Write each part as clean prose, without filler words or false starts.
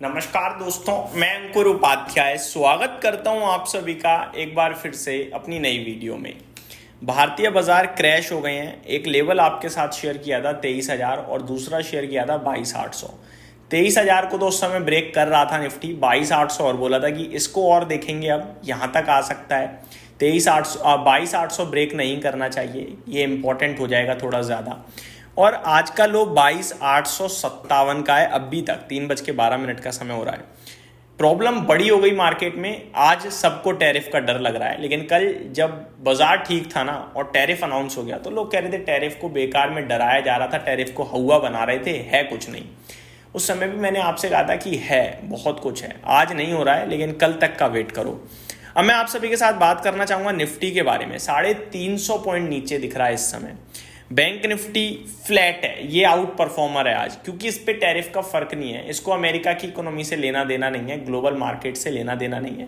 नमस्कार दोस्तों, मैं अंकुर उपाध्याय स्वागत करता हूं आप सभी का एक बार फिर से अपनी नई वीडियो में। भारतीय बाजार क्रैश हो गए हैं। एक लेवल आपके साथ शेयर किया था 23,000 और दूसरा शेयर किया था 22,800। 23,000 को तो उस समय ब्रेक कर रहा था निफ्टी, 22,800 और बोला था कि इसको और देखेंगे, अब यहाँ तक आ सकता है। 22,800 ब्रेक नहीं करना चाहिए, ये इंपॉर्टेंट हो जाएगा थोड़ा ज़्यादा। और आज का लो 22,857 का है अभी तक, 3:12 का समय हो रहा है। प्रॉब्लम बड़ी हो गई मार्केट में। आज सबको टैरिफ का डर लग रहा है, लेकिन कल जब बाजार ठीक था ना और टैरिफ अनाउंस हो गया तो लोग कह रहे थे टैरिफ को बेकार में डराया जा रहा था, टैरिफ को हवा बना रहे थे, है कुछ नहीं। उस समय भी मैंने आपसे कहा था कि है, बहुत कुछ है। आज नहीं हो रहा है, लेकिन कल तक का वेट करो। अब मैं आप सभी के साथ बात करना चाहूँगा निफ्टी के बारे में। 350 पॉइंट नीचे दिख रहा है इस समय। बैंक निफ्टी फ्लैट है, ये आउट परफॉर्मर है आज, क्योंकि इस पे टैरिफ का फर्क नहीं है। इसको अमेरिका की इकोनॉमी से लेना देना नहीं है, ग्लोबल मार्केट से लेना देना नहीं है।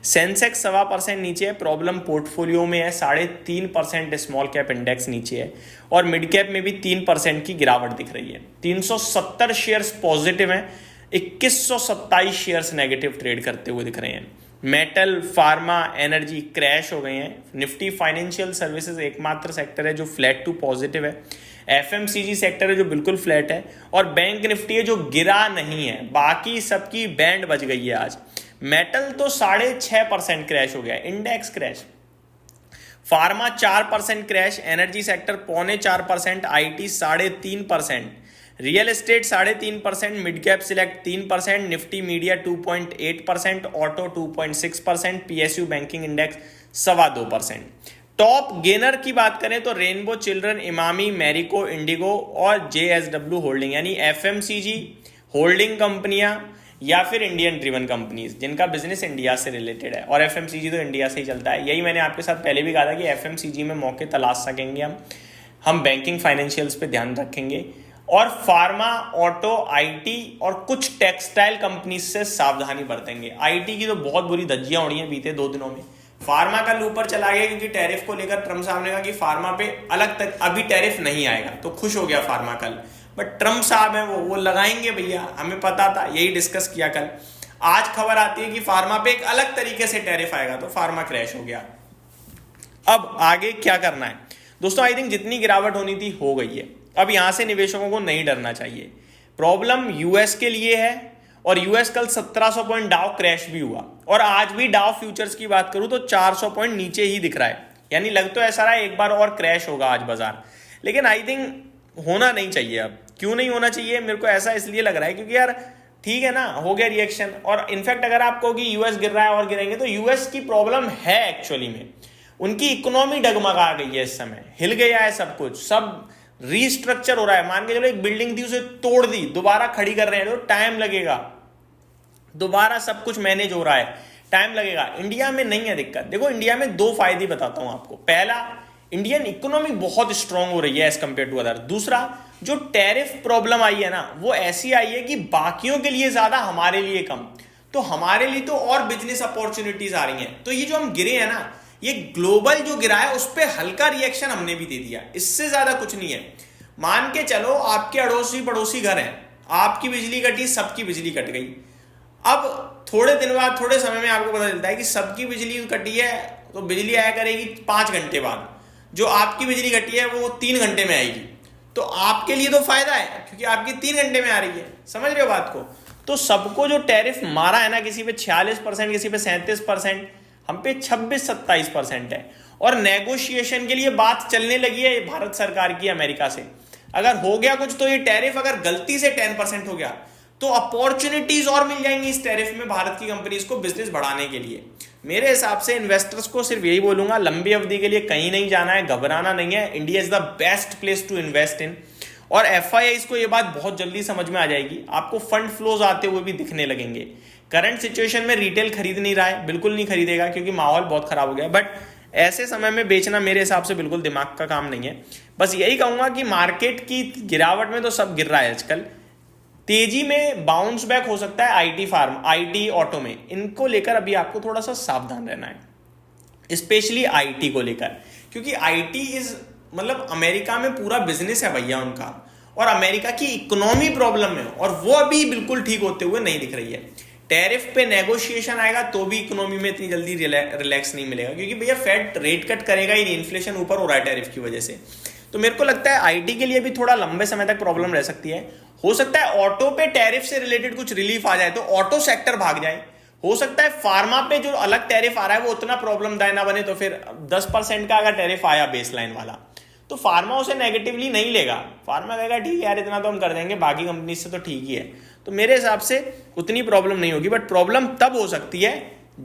सेंसेक्स 1.25% नीचे है, प्रॉब्लम पोर्टफोलियो में है। 3.5% स्मॉल कैप इंडेक्स नीचे है और मिड कैप में भी 3% की गिरावट दिख रही है। 370 शेयर्स पॉजिटिव हैं, 2127 शेयर्स नेगेटिव ट्रेड करते हुए दिख रहे हैं। मेटल, फार्मा, एनर्जी क्रैश हो गए हैं। निफ्टी फाइनेंशियल सर्विसेज एकमात्र सेक्टर है जो फ्लैट टू पॉजिटिव है। एफएमसीजी सेक्टर है जो बिल्कुल फ्लैट है और बैंक निफ्टी है जो गिरा नहीं है। बाकी सबकी बैंड बज गई है आज। मेटल तो 6.5% क्रैश हो गया, index crash. Pharma 4% crash, energy sector 3.25%, IT 3.5%, real estate 3.5%, mid cap select 3%, Nifty media 2.8%, auto 2.6%, PSU banking index 2.25%। Top gainer की बात करें तो rainbow children, Emami, Marico, Indigo और जेएसडब्ल्यू होल्डिंग, यानी एफएमसीजी होल्डिंग कंपनियां या फिर इंडियन ड्रिवन कंपनीज जिनका बिजनेस इंडिया से रिलेटेड है। और एफएमसीजी तो इंडिया से ही चलता है। यही मैंने आपके साथ पहले भी कहा था कि एफएमसीजी में मौके तलाश सकेंगे हम बैंकिंग फाइनेंशियल्स पे ध्यान रखेंगे। और फार्मा, ऑटो, आईटी और कुछ टेक्सटाइल कंपनी से सावधानी बरतेंगे। आईटी की तो बहुत बुरी धज्जियां उड़ी हैं बीते 2 दिनों में। फार्मा कल ऊपर चला गया क्योंकि टैरिफ को लेकर ट्रम्प साहब ने कहा कि फार्मा पे अलग तक अभी टैरिफ नहीं आएगा, तो खुश हो गया फार्मा कल। बट ट्रम्प साहब हैं वो लगाएंगे भैया, हमें पता था, यही डिस्कस किया कल। आज खबर आती है कि फार्मा पे एक अलग तरीके से टैरिफ आएगा, तो फार्मा क्रैश हो गया। अब आगे क्या करना है दोस्तों? आई थिंक जितनी गिरावट होनी थी हो गई है। अब यहां से निवेशकों को नहीं डरना चाहिए। प्रॉब्लम यूएस के लिए है और यूएस कल 1700 पॉइंट डाउ क्रैश भी हुआ और आज भी डाउ फ्यूचर्स की बात करूं तो 400 पॉइंट नीचे ही दिख रहा है। यानी लग तो ऐसा रहा है एक बार और क्रैश होगा आज बाजार, लेकिन आई थिंक होना नहीं चाहिए। अब क्यों नहीं होना चाहिए? मेरे को ऐसा इसलिए लग रहा है क्योंकि यार ठीक है ना, हो गया रिएक्शन। और इनफैक्ट अगर आप कहो कि यूएस गिर रहा है और गिरेंगे, तो यूएस की प्रॉब्लम है एक्चुअली में। उनकी इकोनॉमी डगमगा गई है इस समय, हिल गया है सब कुछ, सब रीस्ट्रक्चर हो रहा है। मान के चलो एक बिल्डिंग थी उसे तोड़ दी, दोबारा खड़ी कर रहे हैं तो टाइम लगेगा। दोबारा सब कुछ मैनेज हो रहा है, टाइम लगेगा। इंडिया में नहीं है दिक्कत। देखो इंडिया में 2 फायदे बताता हूं आपको। पहला, इंडियन इकोनॉमी बहुत स्ट्रांग हो रही है एज कंपेयर टू अदर। दूसरा, जो टैरिफ प्रॉब्लम आई है ना, वो ऐसी आई है कि बाकियों के लिए ज्यादा, हमारे लिए कम। तो हमारे लिए तो और बिजनेस अपॉर्चुनिटीज आ रही हैं। तो ये जो हम गिरे हैं ना, ये ग्लोबल जो गिरा है उस पर हल्का रिएक्शन हमने भी दे दिया, इससे ज्यादा कुछ नहीं है। मान के चलो आपके अड़ोसी पड़ोसी घर हैं, आपकी बिजली कटी, सबकी बिजली कट गई। अब थोड़े दिन बाद, थोड़े समय में आपको पता चलता है कि सबकी बिजली कटी है तो बिजली आया करेगी 5 घंटे बाद, जो आपकी बिजली कटी है वो 3 घंटे में आएगी। तो आपके लिए तो फायदा है क्योंकि आपकी 3 घंटे में आ रही है। समझ रहे हो बात को? तो सबको जो टैरिफ मारा है ना, किसी पे 46%, किसी पे 37%, हम पे 26-27% है। और नेगोशिएशन के लिए बात चलने लगी है भारत सरकार की अमेरिका से। अगर हो गया कुछ तो ये टैरिफ अगर गलती से 10% हो गया तो अपॉर्चुनिटीज और मिल जाएंगी इस टैरिफ में भारत की कंपनीज को बिजनेस बढ़ाने के लिए। मेरे हिसाब से इन्वेस्टर्स को सिर्फ यही बोलूंगा, लंबी अवधि के लिए कहीं नहीं जाना है, घबराना नहीं है। India is the best place to invest in. और एफआईआईज को ये बात बहुत जल्दी समझ में आ जाएगी। आपको फंड फ्लोज आते हुए भी दिखने लगेंगे। करंट सिचुएशन में रिटेल खरीद नहीं रहा है, बिल्कुल नहीं खरीदेगा क्योंकि माहौल बहुत खराब हो गया। बट ऐसे समय में बेचना मेरे हिसाब से बिल्कुल दिमाग का काम नहीं है। बस यही कहूंगा कि मार्केट की गिरावट में तो सब गिर रहा है आजकल। तेजी में बाउंस बैक हो सकता है आईटी फार्म, आईटी, ऑटो में। इनको लेकर अभी आपको थोड़ा सा सावधान रहना है, स्पेशली आईटी को लेकर, क्योंकि आईटी इज मतलब अमेरिका में पूरा बिजनेस है भैया उनका। और अमेरिका की इकोनॉमी प्रॉब्लम में हो, और वो अभी बिल्कुल ठीक होते हुए नहीं दिख रही है। टैरिफ पे नेगोशिएशन आएगा तो भी इकोनॉमी में इतनी जल्दी रिलैक्स नहीं मिलेगा, क्योंकि भैया फेड रेट कट करेगा ही, इन्फ्लेशन ऊपर हो रहा है टैरिफ की वजह से। तो मेरे को लगता है आईटी के लिए भी थोड़ा लंबे समय तक प्रॉब्लम रह सकती है। हो सकता है ऑटो पे टैरिफ से रिलेटेड कुछ रिलीफ आ जाए तो ऑटो सेक्टर भाग जाए। हो सकता है फार्मा पे जो अलग टैरिफ आ रहा है वो उतना प्रॉब्लम दायना बने, तो फिर 10% का अगर टैरिफ आया बेसलाइन वाला तो फार्मा उसे नेगेटिवली नहीं लेगा। फार्मा कहेगा ठीक है यार, इतना तो हम कर देंगे, बाकी कंपनी से तो ठीक ही है। तो मेरे हिसाब से उतनी प्रॉब्लम नहीं होगी, बट प्रॉब्लम तब हो सकती है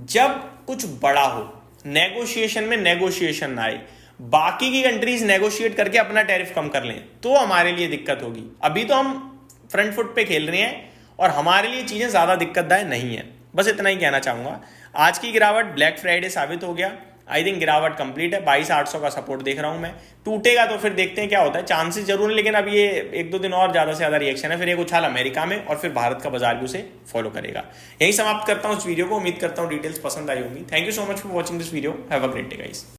जब कुछ बड़ा हो, नेगोशिएशन में नेगोशिएशन ना आए, बाकी की कंट्रीज नेगोशिएट करके अपना टैरिफ कम कर लें, तो हमारे लिए दिक्कत होगी। अभी तो हम फ्रंट फुट पे खेल रहे हैं और हमारे लिए चीजें ज्यादा दिक्कतदायक नहीं है। बस इतना ही कहना चाहूंगा। आज की गिरावट ब्लैक फ्राइडे साबित हो गया। आई थिंक गिरावट कंप्लीट है। 22,800 का सपोर्ट देख रहा हूं मैं। टूटेगा तो फिर देखते हैं क्या होता है, चांसेस जरूर है, लेकिन अब ये 1-2 दिन और ज्यादा से ज्यादा रिएक्शन है, फिर एक उछाल अमेरिका में और फिर भारत का बाजार भी उसे फॉलो करेगा। यही समाप्त करता हूं इस वीडियो को। उम्मीद करता हूं डिटेल्स पसंद आई होंगी। Thank you so much for watching this video. Have a great day guys.